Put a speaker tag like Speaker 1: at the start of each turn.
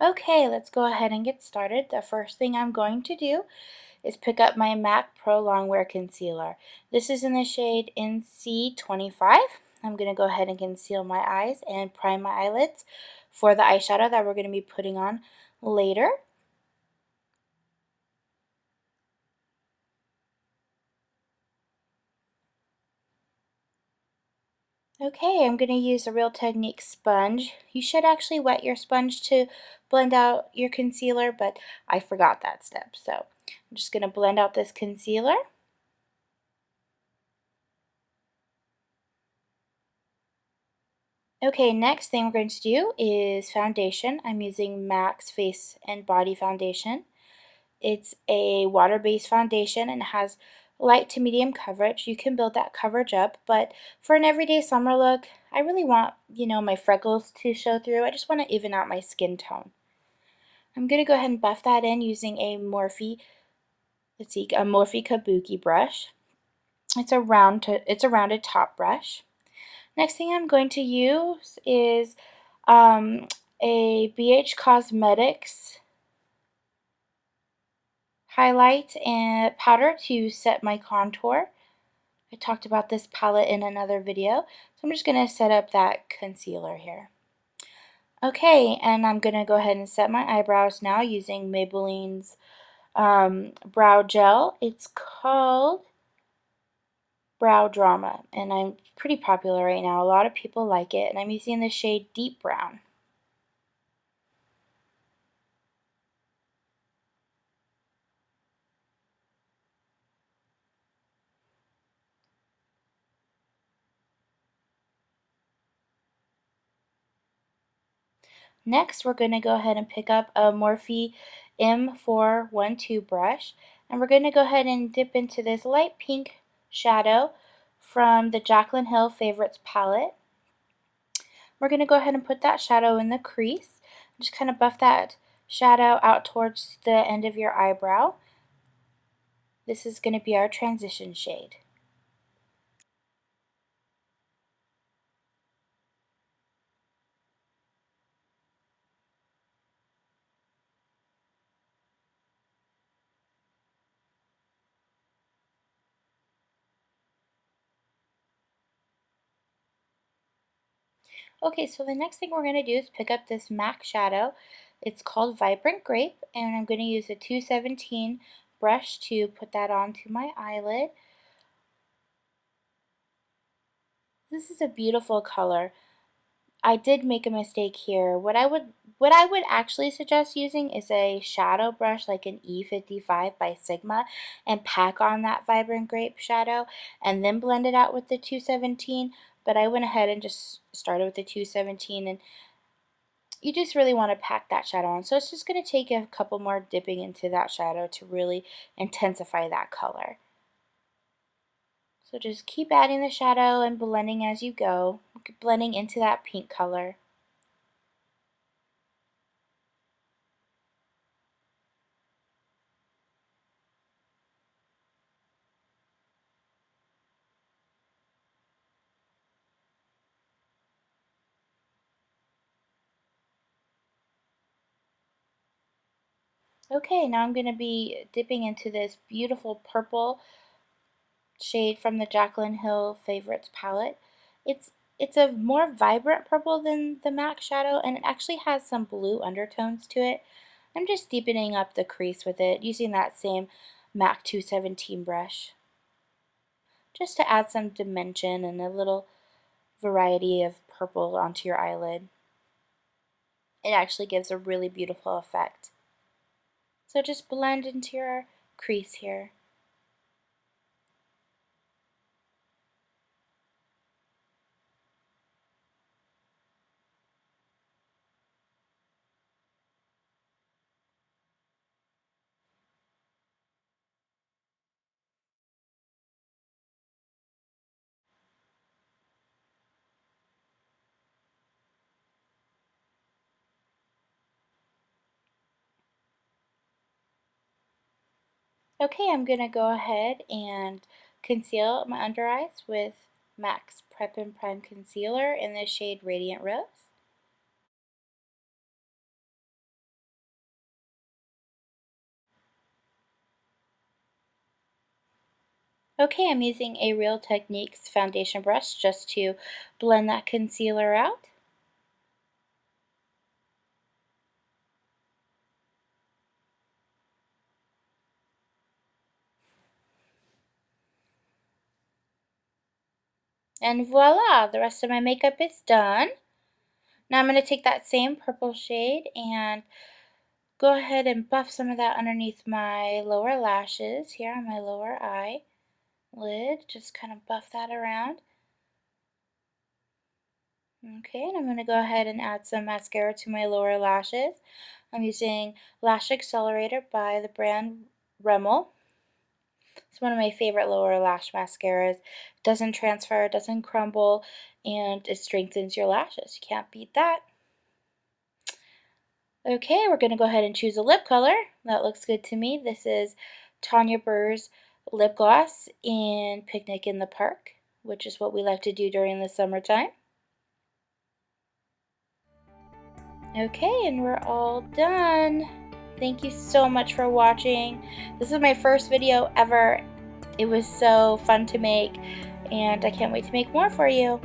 Speaker 1: Okay, let's go ahead and get started. The first thing I'm going to do is pick up my MAC Pro Longwear Concealer. This is in the shade NC25. I'm going to go ahead and conceal my eyes and prime my eyelids for the eyeshadow that we're going to be putting on later. Okay, I'm going to use a Real Technique sponge. You should actually wet your sponge to blend out your concealer, but I forgot that step. So I'm just going to blend out this concealer. Okay, next thing we're going to do is foundation. I'm using MAC's Face and Body Foundation. It's a water-based foundation and has light to medium coverage. You can build that coverage up, but for an everyday summer look, I really want, my freckles to show through. I just want to even out my skin tone. I'm going to go ahead and buff that in using a Morphe Kabuki brush. It's a rounded top brush. Next thing I'm going to use is um, a BH Cosmetics highlight and powder to set my contour. I talked about this palette in another video, so I'm just going to set up that concealer here. Okay, and I'm going to go ahead and set my eyebrows now using Maybelline's brow gel. It's called Brow Drama, and I'm pretty popular right now. A lot of people like it, and I'm using the shade Deep Brown. Next, we're going to go ahead and pick up a Morphe M412 brush, and we're going to go ahead and dip into this light pink shadow from the Jaclyn Hill Favorites palette. We're going to go ahead and put that shadow in the crease. Just kind of buff that shadow out towards the end of your eyebrow. This is going to be our transition shade. Okay, so the next thing we're going to do is pick up this MAC shadow. It's called Vibrant Grape, and I'm going to use a 217 brush to put that onto my eyelid. This is a beautiful color. I did make a mistake here. What I would actually suggest using is a shadow brush like an E55 by Sigma and pack on that Vibrant Grape shadow and then blend it out with the 217, but I went ahead and just started with the 217, and you just really want to pack that shadow on. So it's just going to take a couple more dipping into that shadow to really intensify that color. So just keep adding the shadow and blending as you go, blending into that pink color. Okay, now I'm going to be dipping into this beautiful purple shade from the Jaclyn Hill Favorites palette. It's a more vibrant purple than the MAC shadow, and it actually has some blue undertones to it. I'm just deepening up the crease with it using that same MAC 217 brush, just to add some dimension and a little variety of purple onto your eyelid. It actually gives a really beautiful effect. So just blend into your crease here. Okay, I'm going to go ahead and conceal my under eyes with MAC's Prep and Prime Concealer in the shade Radiant Rose. Okay, I'm using a Real Techniques foundation brush just to blend that concealer out. And voila, the rest of my makeup is done. Now I'm going to take that same purple shade and go ahead and buff some of that underneath my lower lashes here on my lower eye lid. Just kind of buff that around. Okay, and I'm going to go ahead and add some mascara to my lower lashes. I'm using Lash Accelerator by the brand Rimmel. It's one of my favorite lower lash mascaras. It doesn't transfer, it doesn't crumble, and it strengthens your lashes. You can't beat that. Okay, we're going to go ahead and choose a lip color. That looks good to me. This is Tanya Burr's lip gloss in Picnic in the Park, which is what we like to do during the summertime. Okay, and we're all done. Thank you so much for watching. This is my first video ever. It was so fun to make, and I can't wait to make more for you.